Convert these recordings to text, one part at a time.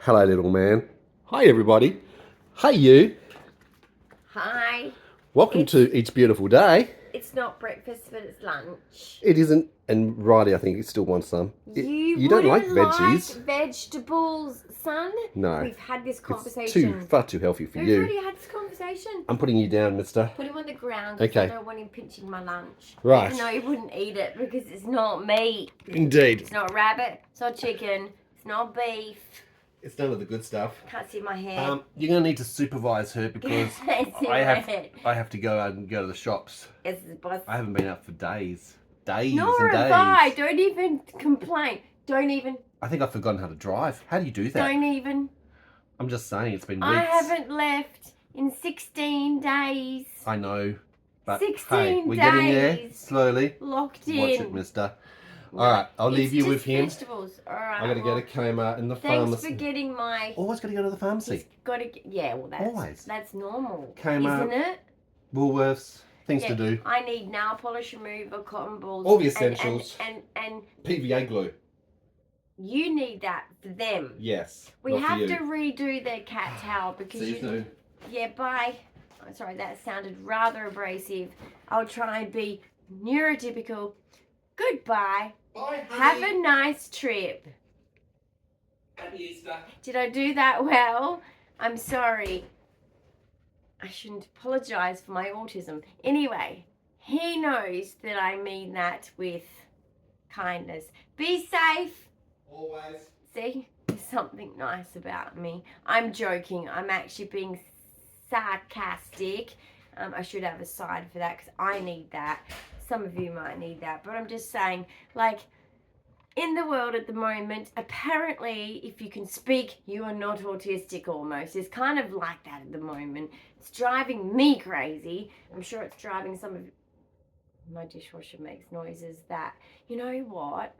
Hello, little man. Hi, everybody. Hey, you. Hi. Welcome to Each Beautiful Day. It's not breakfast, but it's lunch. It isn't, and Riley, I think, he still wants some. You don't like wouldn't veggies? like vegetables, son? No. We've had this It's conversation. far too healthy for We've you. already had this conversation. I'm putting you down, mister. Put him on the ground Okay. I don't want him pinching my lunch. Right. Even though he wouldn't eat it because it's not meat. Indeed. It's not rabbit. It's not chicken. It's not beef. It's none of the good stuff. Can't see my hair. You're going to need to supervise her because I have to go out and go to the shops. It's the boss. I haven't been out for days. Days Nor and days. have I. Don't even complain. Don't even. I think I've forgotten how to drive. How do you do that? Don't even. I'm just saying, it's been weeks. I haven't left in 16 days. I know. But 16 hey, we're getting there days. slowly. Locked in. Watch it, mister. Alright, I'll leave you with him. Vegetables. Alright. I gotta get a Kmart in the pharmacy. Thanks for getting my... Always gotta go to the pharmacy. Gotta get... Yeah, well that's normal. Kmart. Isn't it? Woolworths. Things to do. I need nail polish remover, cotton balls. All the essentials. And PVA glue. you need that for them. Yes. We have to redo their cat towel because See you soon. Yeah, bye. Oh, sorry, that sounded rather abrasive. I'll try and be neurotypical. Goodbye. Bye, honey. Have a nice trip. Happy Easter. Did I do that well? I'm sorry. I shouldn't apologise for my autism. Anyway, he knows that I mean that with kindness. Be safe. Always. See, there's something nice about me. I'm joking. I'm actually being sarcastic. I should have a sign for that because I need that. Some of you might need that. But I'm just saying, like, in the world at the moment, apparently, if you can speak, you are not autistic almost. It's kind of like that at the moment. It's driving me crazy. I'm sure it's driving some of... My dishwasher makes noises that... You know what?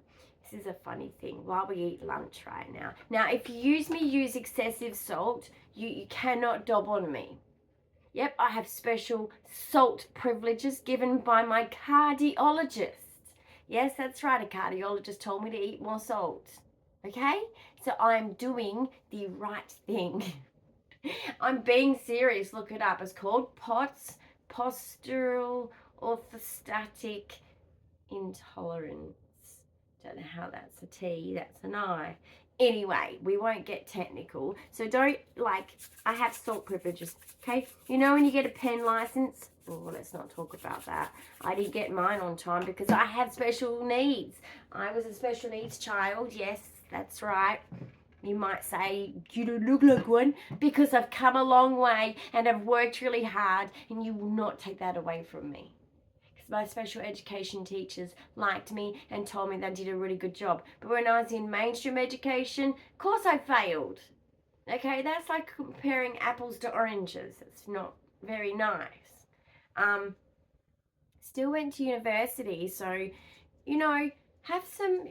This is a funny thing. While we eat lunch right now. Now, if you use excessive salt, you cannot dob on me. Yep, I have special salt privileges given by my cardiologist. Yes, that's right. A cardiologist told me to eat more salt. Okay? So I'm doing the right thing. I'm being serious. Look it up. It's called POTS, Postural Orthostatic Intolerance. Don't know how that's a T, that's an I. Anyway, we won't get technical. So don't, I have salt privileges, okay? You know when you get a pen license? Oh, let's not talk about that. I didn't get mine on time because I have special needs. I was a special needs child, yes, that's right. You might say, you don't look like one, because I've come a long way and I've worked really hard, and you will not take that away from me. My special education teachers liked me and told me that I did a really good job. But when I was in mainstream education, of course I failed. Okay, that's like comparing apples to oranges. It's not very nice. Still went to university, so, you know, have some,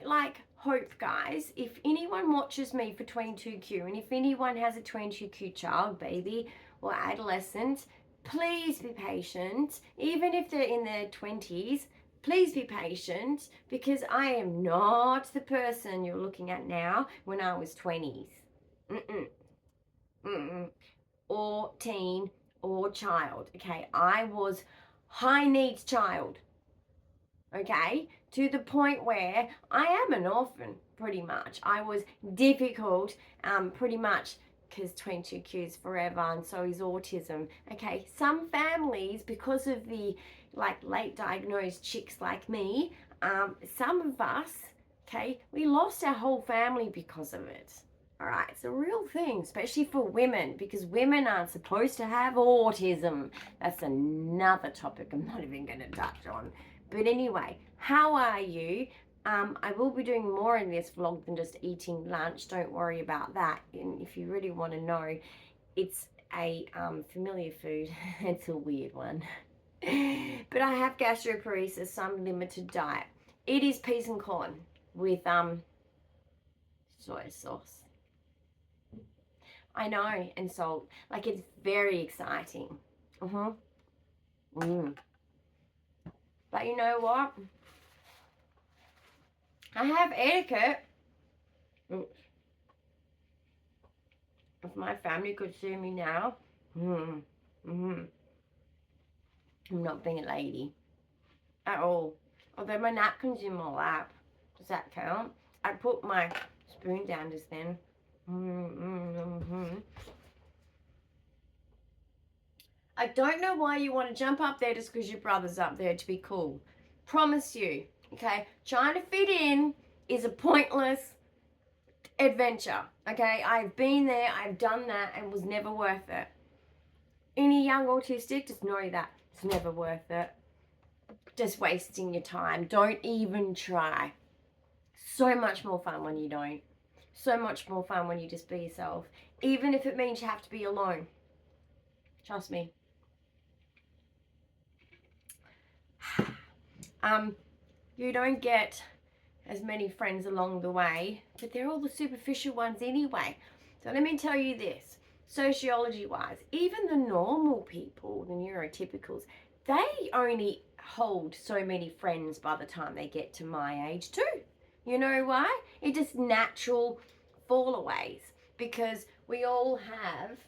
hope, guys. If anyone watches me for 22Q, and if anyone has a 22Q child, baby, or adolescent, please be patient. Even if they're in their 20s, please be patient, because I am not the person you're looking at now when I was 20s. Or teen or child. Okay, I was high needs child. Okay, to the point where I am an orphan, pretty much. I was difficult, pretty much, because 22Q is forever and so is autism. Okay, some families, because of the late diagnosed chicks like me, some of us, okay, we lost our whole family because of it. All right, it's a real thing, especially for women, because women aren't supposed to have autism. That's another topic I'm not even going to touch on. But anyway, how are you? I will be doing more in this vlog than just eating lunch. Don't worry about that. And if you really want to know, it's a familiar food. It's a weird one. But I have gastroparesis, so I'm limited diet. It is peas and corn with soy sauce. I know, and salt. It's very exciting. But you know what? I have etiquette. If my family could see me now, I'm not being a lady at all. Although my napkin's in my lap. Does that count? I put my spoon down just then. I don't know why you want to jump up there just because your brother's up there to be cool. Promise you, okay? Trying to fit in is a pointless adventure, okay? I've been there, I've done that, and it was never worth it. Any young autistic, just know that. It's never worth it. Just wasting your time. Don't even try. So much more fun when you don't. So much more fun when you just be yourself. Even if it means you have to be alone. Trust me. You don't get as many friends along the way, but they're all the superficial ones anyway. So let me tell you this, sociology-wise, even the normal people, the neurotypicals, they only hold so many friends by the time they get to my age too. You know why? It's just natural fallaways, because we all have...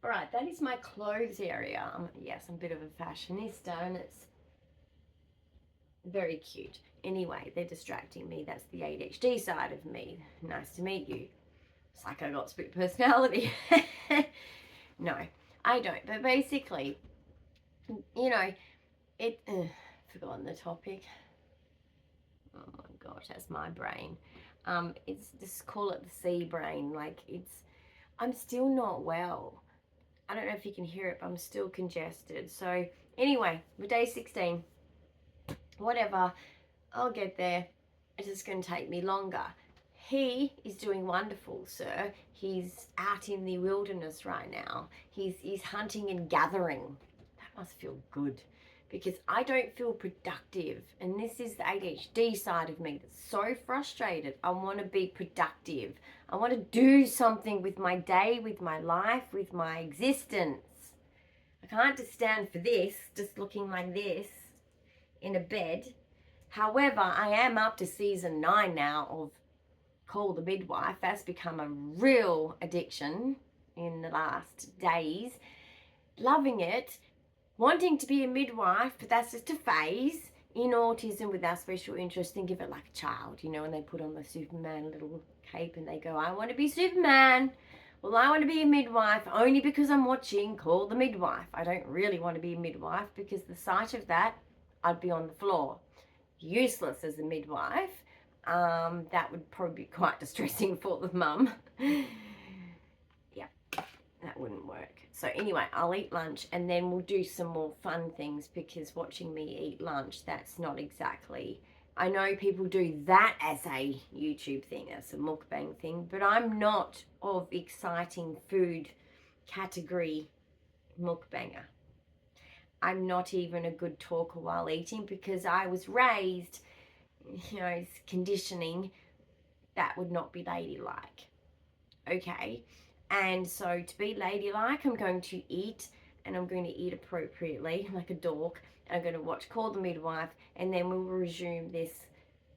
All right, that is my clothes area. Yes, I'm a bit of a fashionista, and it's very cute. Anyway, they're distracting me. That's the ADHD side of me. Nice to meet you. It's like I got split personality. No, I don't. But basically, you know, forgotten the topic. Oh my gosh, that's my brain. It's just call it the C brain. Like I'm still not well. I don't know if you can hear it, but I'm still congested. So anyway, we're day 16. Whatever, I'll get there. It's just going to take me longer. He is doing wonderful, sir. He's out in the wilderness right now. He's hunting and gathering. That must feel good, because I don't feel productive. And this is the ADHD side of me that's so frustrated. I want to be productive. I want to do something with my day, with my life, with my existence. I can't just stand for this, just looking like this in a bed. However, I am up to season 9 now of Call the Midwife. That's become a real addiction in the last days. Loving it. Wanting to be a midwife, but that's just a phase. In autism, with our special interest, think of it like a child, you know, when they put on the Superman little cape and they go, I want to be Superman. Well, I want to be a midwife only because I'm watching Call the Midwife. I don't really want to be a midwife, because the sight of that, I'd be on the floor. Useless as a midwife. That would probably be quite distressing for the mum. Yeah, that wouldn't work. So anyway, I'll eat lunch and then we'll do some more fun things, because watching me eat lunch, that's not exactly... I know people do that as a YouTube thing, as a mukbang thing, but I'm not of exciting food category mukbanger. I'm not even a good talker while eating, because I was raised, you know, conditioning that would not be ladylike. Okay? And so to be ladylike, I'm going to eat, and I'm going to eat appropriately, like a dork. I'm going to watch Call the Midwife, and then we'll resume this,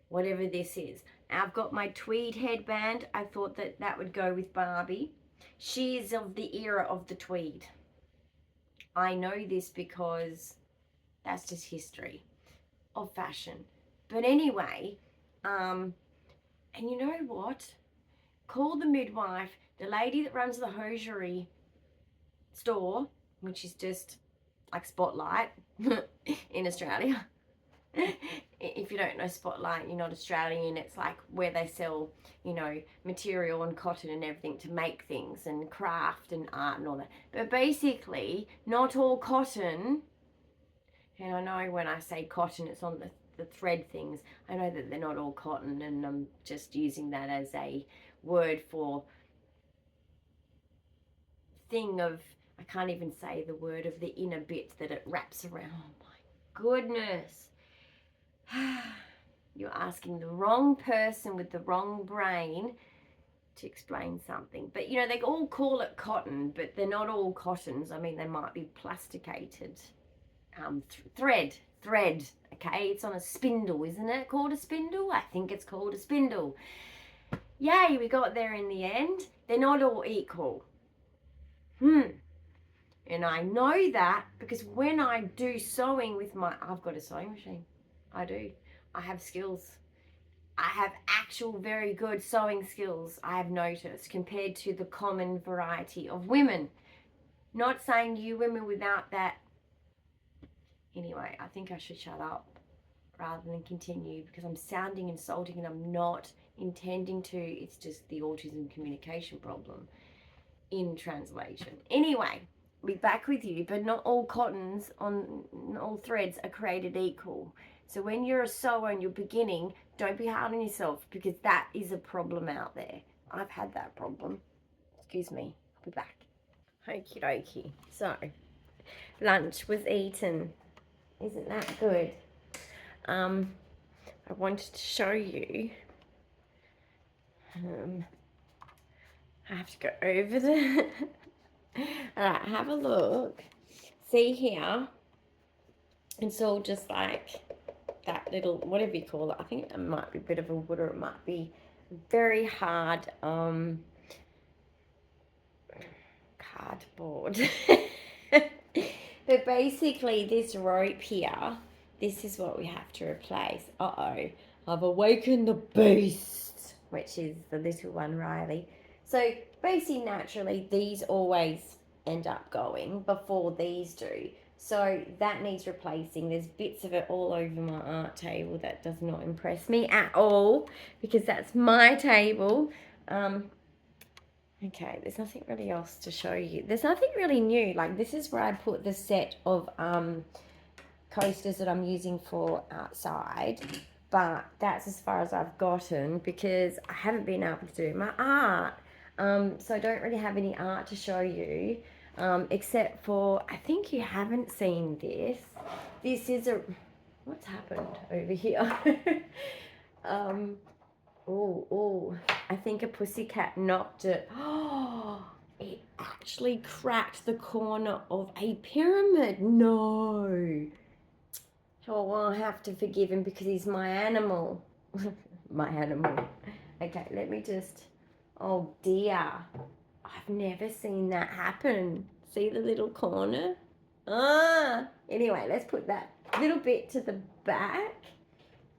whatever this is. I've got my tweed headband. I thought that that would go with Barbie. She is of the era of the tweed. I know this because that's just history of fashion. But anyway, and you know what? Call the Midwife, the lady that runs the hosiery store, which is just like Spotlight in Australia. If you don't know Spotlight, you're not Australian. It's like where they sell, you know, material and cotton and everything to make things, and craft and art and all that. But basically, not all cotton, and I know when I say cotton, it's on the thread things. I know that they're not all cotton, and I'm just using that as a word for thing of, I can't even say the word, of the inner bit that it wraps around. Oh my goodness. You're asking the wrong person with the wrong brain to explain something. But you know, they all call it cotton, but they're not all cottons. I mean, they might be plasticated thread, okay? It's on a spindle, isn't it called a spindle? I think it's called a spindle. Yay, we got there in the end. They're not all equal. And I know that because when I do sewing with I've got a sewing machine. I do. I have skills. I have actual very good sewing skills, I have noticed, compared to the common variety of women. Not saying you women without that. Anyway, I think I should shut up rather than continue because I'm sounding insulting and I'm not intending to. It's just the autism communication problem in translation. Anyway, I'll be back with you, but not all cottons on all threads are created equal. So when you're a sewer and you're beginning, don't be hard on yourself because that is a problem out there. I've had that problem. Excuse me, I'll be back. Okie dokie. So, lunch was eaten. Isn't that good? I wanted to show you. I have to go over the... Alright, have a look. See here? It's all just like that little, whatever you call it. I think it might be a bit of a wood or it might be very hard cardboard. But basically this rope here, this is what we have to replace. Uh-oh, I've awakened the beast, which is the little one, Riley. So basically naturally these always end up going before these do. So that needs replacing. There's bits of it all over my art table that does not impress me at all because that's my table. Okay, there's nothing really else to show you. There's nothing really new. Like this is where I put the set of coasters that I'm using for outside. But that's as far as I've gotten because I haven't been able to do my art. So I don't really have any art to show you. Except for, I think you haven't seen this. This is a, what's happened over here? I think a pussycat knocked it. Oh, it actually cracked the corner of a pyramid. No. Oh, I'll have to forgive him because he's my animal. My animal. Okay, let me just, oh dear. I've never seen that happen. See the little corner? Anyway, let's put that little bit to the back.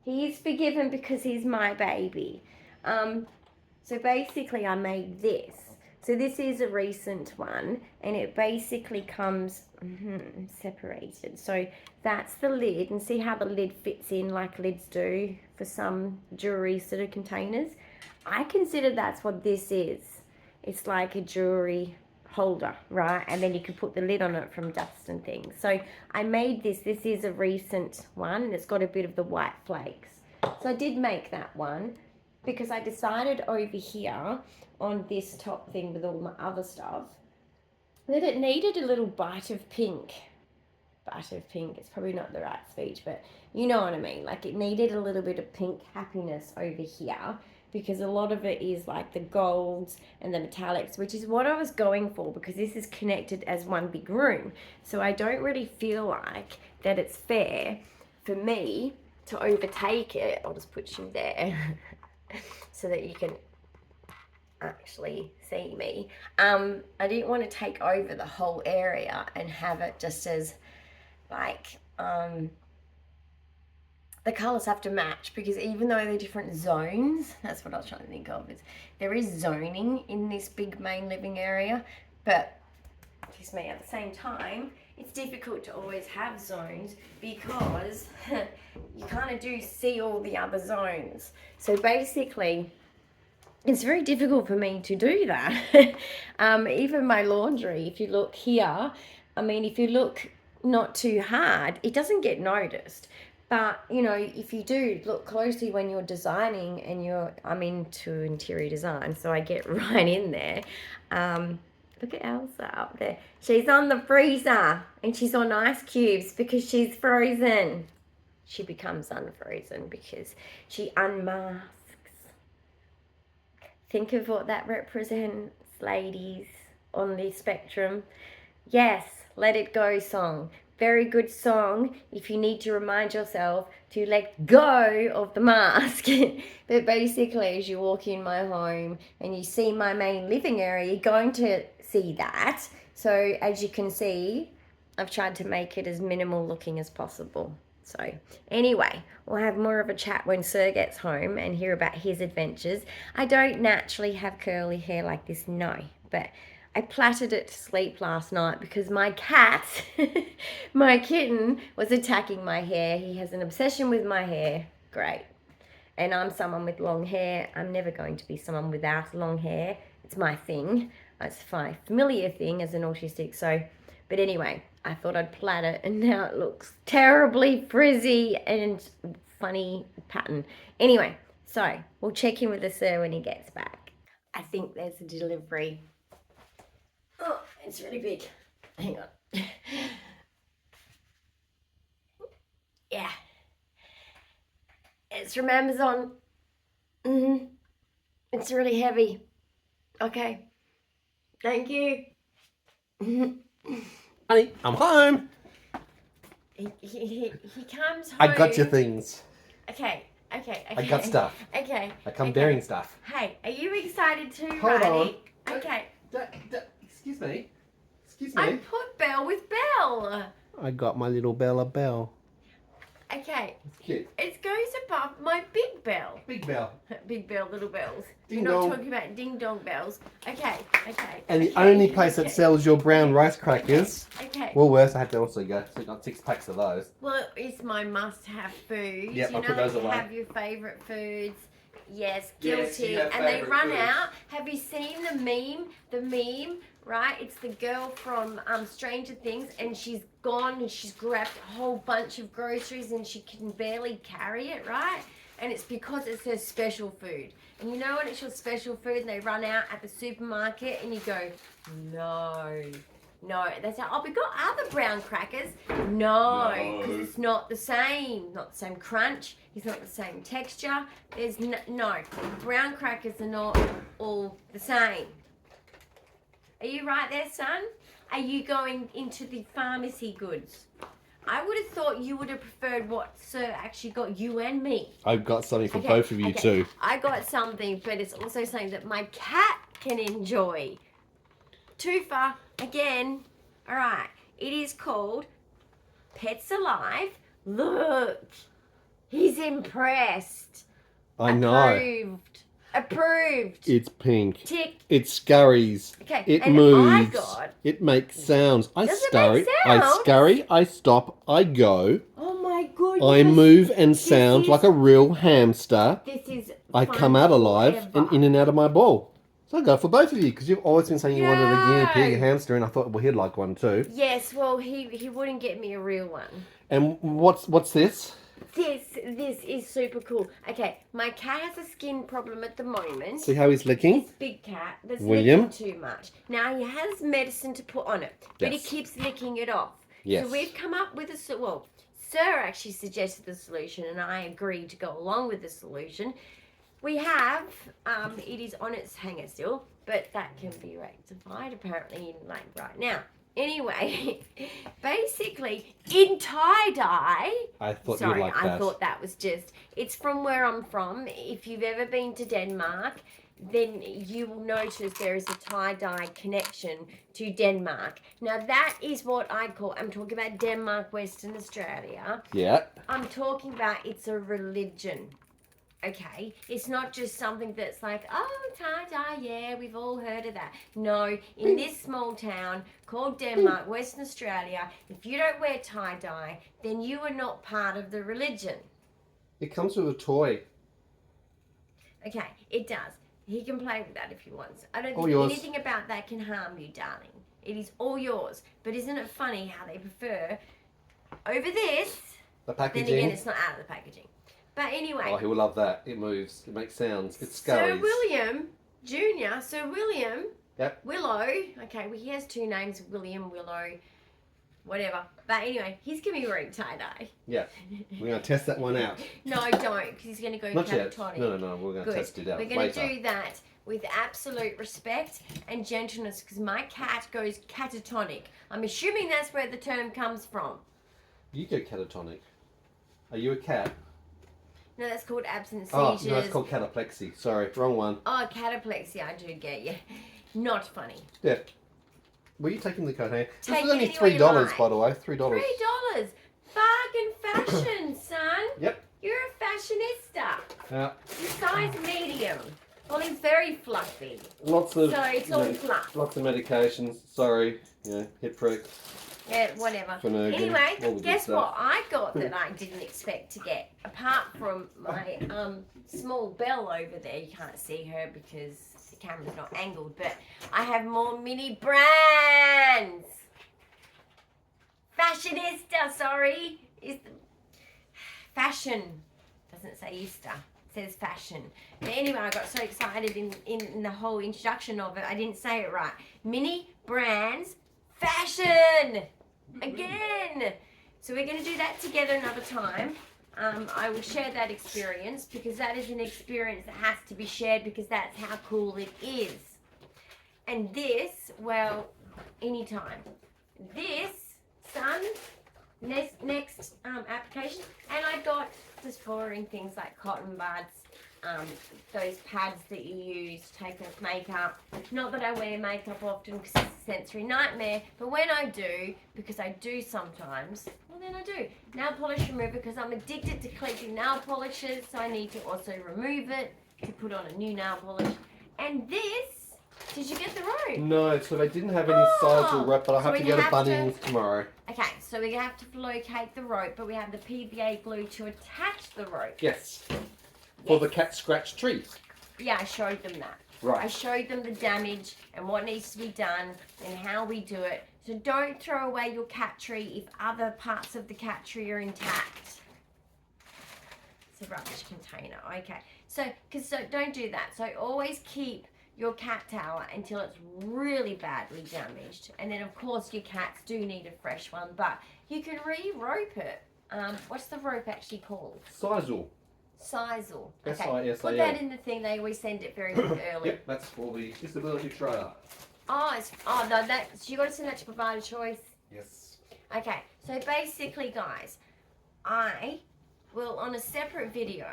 He is forgiven because he's my baby. So basically I made this. So this is a recent one and it basically comes separated. So that's the lid and see how the lid fits in like lids do for some jewelry sort of containers. I consider that's what this is. It's like a jewelry holder, right? And then you can put the lid on it from dust and things. So I made this. This is a recent one. And it's got a bit of the white flakes. So I did make that one because I decided over here on this top thing with all my other stuff that it needed a little bite of pink. Bite of pink. It's probably not the right speech, but you know what I mean. Like it needed a little bit of pink happiness over here. Because a lot of it is like the golds and the metallics, which is what I was going for because this is connected as one big room. So I don't really feel like that it's fair for me to overtake it. I'll just put you there so that you can actually see me. I didn't want to take over the whole area and have it just as like the colours have to match because even though they're different zones, that's what I was trying to think of, is there is zoning in this big main living area, but excuse me, at the same time, it's difficult to always have zones because you kind of do see all the other zones. So basically, it's very difficult for me to do that. Even my laundry, if you look here, I mean, if you look not too hard, it doesn't get noticed. But, you know, if you do look closely when you're designing and I'm into interior design, so I get right in there. Look at Elsa up there. She's on the freezer and she's on ice cubes because she's frozen. She becomes unfrozen because she unmasks. Think of what that represents, ladies, on the spectrum. Yes, Let It Go song. very good song if you need to remind yourself to let go of the mask. But basically, as you walk in my home and you see my main living area, you're going to see that. So as you can see, I've tried to make it as minimal looking as possible. So anyway, we'll have more of a chat when Sir gets home and hear about his adventures. I don't naturally have curly hair like this, no, but I plaited it to sleep last night because my cat, my kitten, was attacking my hair. He has an obsession with my hair. Great. And I'm someone with long hair. I'm never going to be someone without long hair. It's my thing. It's my familiar thing as an autistic. So, but anyway, I thought I'd plait it, and now it looks terribly frizzy and funny pattern. Anyway, so we'll check in with the Sir when he gets back. I think there's a delivery. Oh, it's really big. Hang on. Yeah. It's from Amazon. It's really heavy. Okay. Thank you. Honey, I'm home. He comes home. I got your things. Okay. I got stuff. Okay. I come bearing stuff. Hey, are you excited too, Hold Riley? on. Okay. Excuse me. I put Belle with Belle. I got my little Bella Bell. Okay. It's cute. It goes above my big bell. Big Bell. Big bell, little bells. Ding We're dong. not talking about ding dong bells. Okay. And the only place that sells your brown rice crackers. Okay. Woolworths, I had to also go. So I got 6 packs of those. Well, it's my must-have food. Yep, you I'll know, put those you away. have your favourite foods. Yes, Yes, guilty. you have And they favourite run foods. out. Have you seen the meme? The meme, right? It's the girl from Stranger Things, and she's gone and she's grabbed a whole bunch of groceries and she can barely carry it, right? And it's because it's her special food. And you know when it's your special food and they run out at the supermarket and you go, no. They say, oh, we got other brown crackers. No, because it's not the same. Not the same crunch. It's not the same texture. There's no. Brown crackers are not all the same. Are you right there, son? Are you going into the pharmacy goods? I would have thought you would have preferred what Sir actually got you and me. I've got something for both of you too. I got something, but it's also something that my cat can enjoy. Twofer, again. All right. It is called Pets Alive. Look. He's impressed. I know. Approved. It's pink. Tick. It scurries. Okay. It and moves. I got... It makes sounds. I Does it scurry. make sounds? I scurry. I stop. I go. Oh my goodness. I move and sound like a real hamster. This is I come out alive and in and out of my ball. So I go for both of you because you've always been saying you wanted a guinea pig, a hamster, and I thought, well, he'd like one too. Yes, well, he wouldn't get me a real one. And what's this? This is super cool. Okay, my cat has a skin problem at the moment. See how he's licking? This big cat that's William? licking too much. Now he has medicine to put on it, but he keeps licking it off. Yes. So we've come up with Sir actually suggested the solution, and I agreed to go along with the solution. We have, it is on its hanger still, but that can be rectified apparently right now. Anyway, basically, in tie-dye... I thought you'd like that. I thought that was just... It's from where I'm from. If you've ever been to Denmark, then you will notice there is a tie-dye connection to Denmark. Now, that is what I call... I'm talking about Denmark, Western Australia. Yeah. I'm talking about it's a religion. Okay, it's not just something that's like, oh, tie-dye, yeah, we've all heard of that. No, in this small town called Denmark, Western Australia, if you don't wear tie-dye, then you are not part of the religion. It comes with a toy. Okay, it does. He can play with that if he wants. I don't All think yours. anything about that can harm you, darling. It is all yours. But isn't it funny how they prefer over this? The packaging. Then again, it's not out of the packaging. But anyway. Oh, he will love that. It moves. It makes sounds. It Sir scurries. William Jr. Sir William. Yep. Willow. Okay, well, he has 2 names. William, Willow, whatever. But anyway, he's going to be wearing tie-dye. Yeah. We're going to test that one out. No, don't, because he's going to go Not yet. catatonic. No. We're going to test it out We're going to later. do that with absolute respect and gentleness, because my cat goes catatonic. I'm assuming that's where the term comes from. You go catatonic. Are you a cat? No, that's called absent Oh, seizures. no, it's called cataplexy. Sorry, wrong one. Oh, cataplexy, I do get you. Not funny. Yeah. Were you taking the coat hand? This Take was only it anywhere you $3, like. by the way. $3. $3. Bargain fashion, son. Yep. You're a fashionista. Yeah. You're size medium. Well, he's very fluffy. Lots of So it's all fluff. lots of medications. Sorry, hip prick. Yeah, whatever. Finnegan, Anyway, all the good guess stuff. what I got that I didn't expect to get? Apart from my small bell over there. You can't see her because the camera's not angled. But I have more mini brands. Fashionista, sorry. Is fashion. Doesn't say Easter. It says fashion. But anyway, I got so excited in the whole introduction of it. I didn't say it right. Mini brands. Fashion! Again! So we're going to do that together another time. I will share that experience because that is an experience that has to be shared because that's how cool it is. And this, well, anytime. This, son, next application. And I got just boring things like cotton buds. Those pads that you use to take off makeup. Not that I wear makeup often because it's a sensory nightmare, but when I do, because I do sometimes, well then I do. Nail polish remover because I'm addicted to collecting nail polishes, so I need to also remove it to put on a new nail polish. And this, did you get the rope? No, so they didn't have any size or rope, but I have to get a Bunnings tomorrow. Okay, so we're going to have to locate the rope, but we have the PVA glue to attach the rope. Yes. For the cat scratch tree. Yeah, I showed them that. Right. I showed them the damage and what needs to be done and how we do it. So don't throw away your cat tree if other parts of the cat tree are intact. It's a rubbish container. Okay. So don't do that. So always keep your cat tower until it's really badly damaged. And then of course your cats do need a fresh one, but you can re-rope it. What's the rope actually called? Sisal. Sisal. Okay. S-I-S-A-L. Put that in the thing. They always send it very early. Yep, that's for the disability trailer. Oh, no, so you got to send that to provider choice. Yes. Okay, so basically, guys, I will on a separate video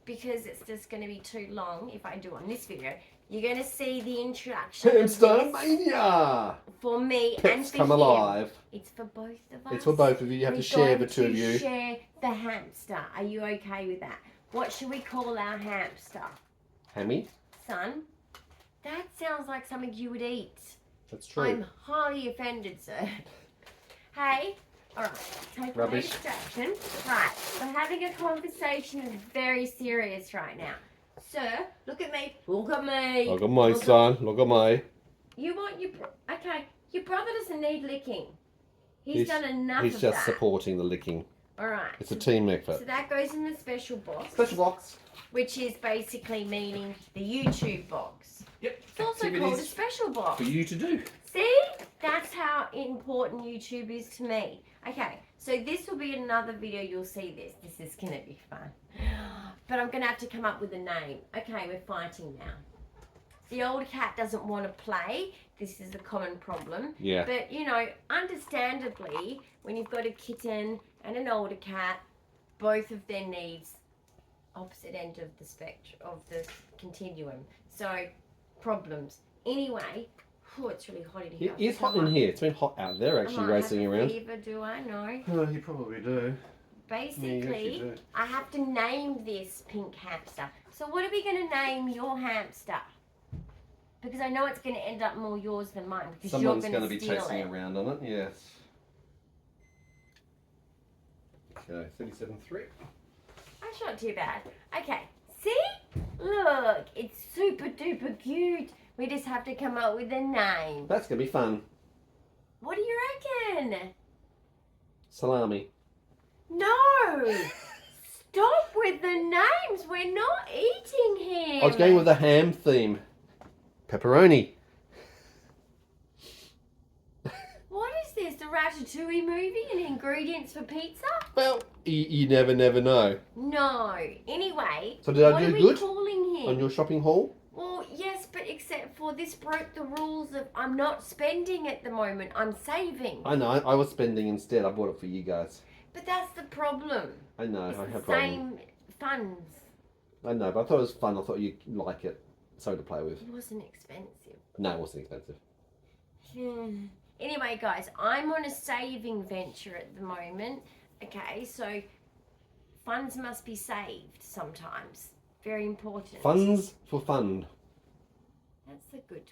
because it's just going to be too long. If I do on this video, you're going to see the introduction. Hamster Mania. For me Pets and for come him. alive. It's for both of us. It's for both of you. You have to share the two of you. Share the hamster. Are you okay with that? What should we call our hamster? Hammy. Son, that sounds like something you would eat. That's true. I'm highly offended, sir. Hey, alright, take away Rubbish. distraction. Right, we're having a conversation that's very serious right now. Sir, look at me. Look at me. Look at my son. Look at my. You want your... Okay, your brother doesn't need licking. He's done enough He's of just that. supporting the licking. Alright. It's a team effort. So that goes in the special box. Special box. Which is basically meaning the YouTube box. Yep. It's also called a special box. For you to do. See? That's how important YouTube is to me. Okay, so this will be another video. You'll see this. This is going to be fun. But I'm going to have to come up with a name. Okay, we're fighting now. The older cat doesn't want to play. This is a common problem. Yeah. But, you know, understandably, when you've got a kitten and an older cat, both of their needs opposite end of the spectrum, of the continuum. So, problems. Anyway, oh, it's really hot in here. It is hot in here. It's been hot out there actually racing have a around. fever, do I? No. Oh, you probably do. Basically, do. I have to name this pink hamster. So what are we going to name your hamster? Because I know it's going to end up more yours than mine. Because Someone's you're going going to to be steal chasing it. around on it, yes. Okay, 37.3. That's not too bad. Okay, see? Look, it's super duper cute. We just have to come up with a name. That's going to be fun. What do you reckon? Salami. No! Stop with the names. We're not eating him. I was going with the ham theme. Pepperoni. What is this? The Ratatouille movie and ingredients for pizza? Well, you never know. No. Anyway, So did I what do are we good calling him? on your shopping haul? Well, yes, but except for this broke the rules of I'm not spending at the moment. I'm saving. I know, I was spending instead. I bought it for you guys. But that's the problem. I know. It's I the have problems. same funds. I know, but I thought it was fun. I thought you'd like it. So to play with. It wasn't expensive. No, it wasn't expensive. Anyway, guys, I'm on a saving venture at the moment. Okay, so funds must be saved sometimes. Very important. Funds for fun. That's a good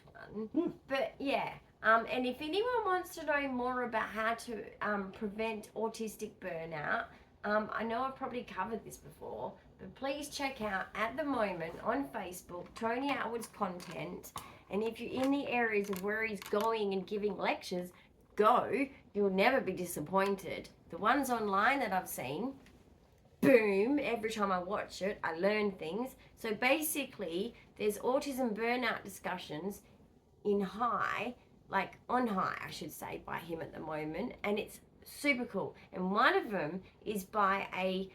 one. But yeah, and if anyone wants to know more about how to prevent autistic burnout, I know I've probably covered this before, but please check out at the moment on Facebook Tony Atwood's content. And if you're in the areas of where he's going and giving lectures, go. You'll never be disappointed. The ones online that I've seen, boom, every time I watch it, I learn things. So basically, there's autism burnout discussions in high, like on high, I should say, by him at the moment. And it's super cool. And one of them is by a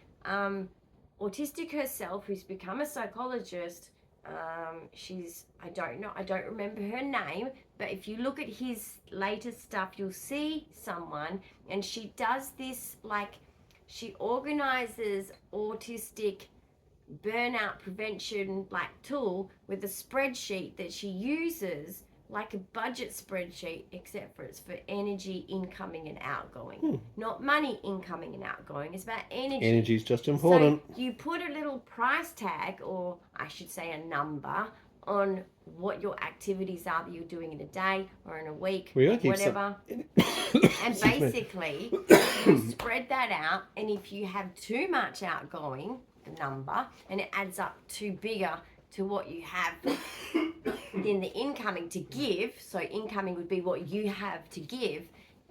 autistic herself who's become a psychologist. I don't remember her name, but if you look at his latest stuff, you'll see someone, and she does this, like, she organizes autistic burnout prevention, like, tool with a spreadsheet that she uses like a budget spreadsheet, except for it's for energy incoming and outgoing. Not money incoming and outgoing. It's about energy. Energy is just important. So you put a little price tag, or I should say a number, on what your activities are that you're doing in a day or in a week, whatever. And basically, you spread that out, and if you have too much outgoing, the number, and it adds up too bigger to what you have then the incoming to give, so incoming would be what you have to give,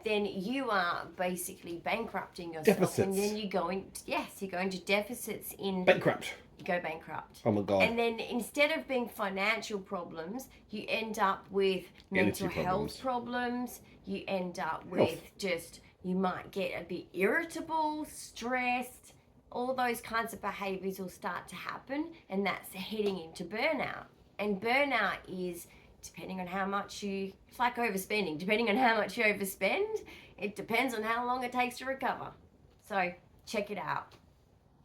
then you are basically bankrupting yourself. Deficits. And then you go into deficits in... Bankrupt. You go bankrupt. Oh my God. And then instead of being financial problems, you end up with mental health problems. You end up with you might get a bit irritable, stressed. All those kinds of behaviours will start to happen, and that's heading into burnout. And burnout is, depending on how much it's like overspending. Depending on how much you overspend, it depends on how long it takes to recover. So, check it out.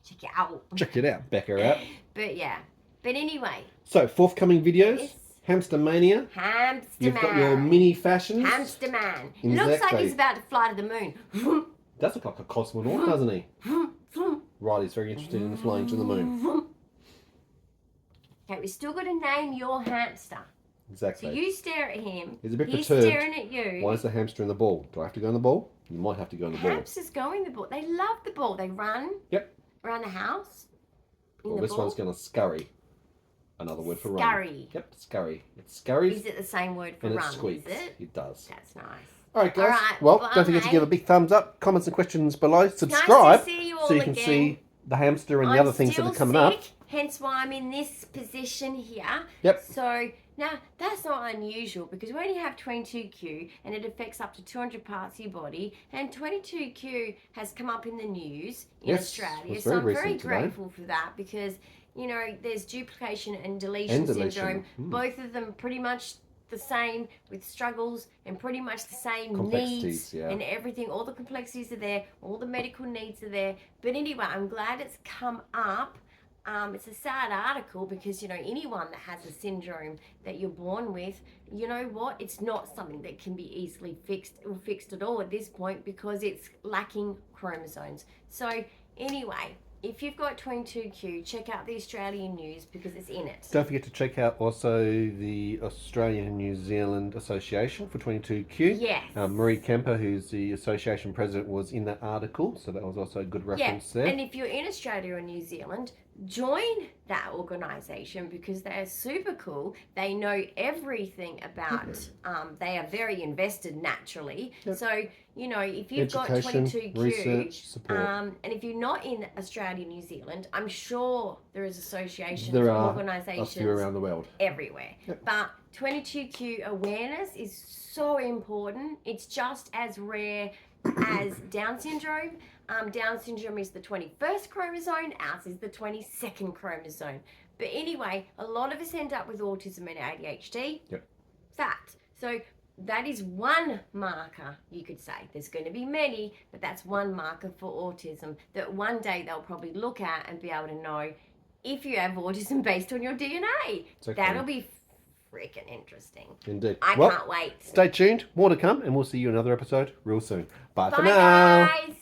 Check it out. Check it out. Back her out. But yeah. But anyway. So, forththorning videos. Yes. Hamster Mania. Hamster You've Man. got your mini fashions. Hamster Man. Exactly. Looks like he's about to fly to the moon. Does look like a cosmonaut, doesn't he? Riley's very interested in flying to the moon. Okay, we still got to name your hamster. Exactly. So you stare at him. He's a bit He's perturbed. staring at you. Why is the hamster in the ball? Do I have to go in the ball? You might have to go in the ball. Hamsters go in the ball. They love the ball. They run. Yep. Around the house. Well, this one's going to scurry. Another word for run. Scurry. Yep, scurry. It scurries. Is it the same word for and run? it squeaks. Is it? It does. That's nice. All right, guys. All right, well, don't forget to give a big thumbs up, comments and questions below. Nice Subscribe to see you all so you can again. see the hamster and the other things that are coming still up. sick, hence why I'm in this position here. Yep. So now that's not unusual because we only have 22q and it affects up to 200 parts of your body, and 22q has come up in the news in Australia. So I'm very grateful for that because, you know, there's duplication and deletion syndrome. Both of them pretty much the same, with struggles and pretty much the same needs and everything. All the complexities are there, all the medical needs are there. But anyway, I'm glad it's come up. It's a sad article because, you know, anyone that has a syndrome that you're born with, you know what, it's not something that can be easily fixed or fixed at all at this point because it's lacking chromosomes. So anyway, if you've got 22q, check out the Australian news because it's in it. Don't forget to check out also the Australian and New Zealand Association for 22q. Yes. Marie Kemper, who's the association president, was in that article, so that was also a good reference there. And if you're in Australia or New Zealand, join that organisation because they're super cool. They know everything about, they are very invested naturally. So, you know, if you've got 22q, research, support. and if you're not in Australia, New Zealand, I'm sure there is associations, there are organisations a few around the world. Everywhere. But 22q awareness is so important. It's just as rare as Down syndrome. Down syndrome is the 21st chromosome, ours is the 22nd chromosome. But anyway, a lot of us end up with autism and ADHD. Yep. Fact. So that is one marker, you could say. There's going to be many, but that's one marker for autism that one day they'll probably look at and be able to know if you have autism based on your DNA. So That'll be freaking interesting. Indeed. I can't wait. Stay tuned. More to come, and we'll see you in another episode real soon. Bye for Bye, now. guys.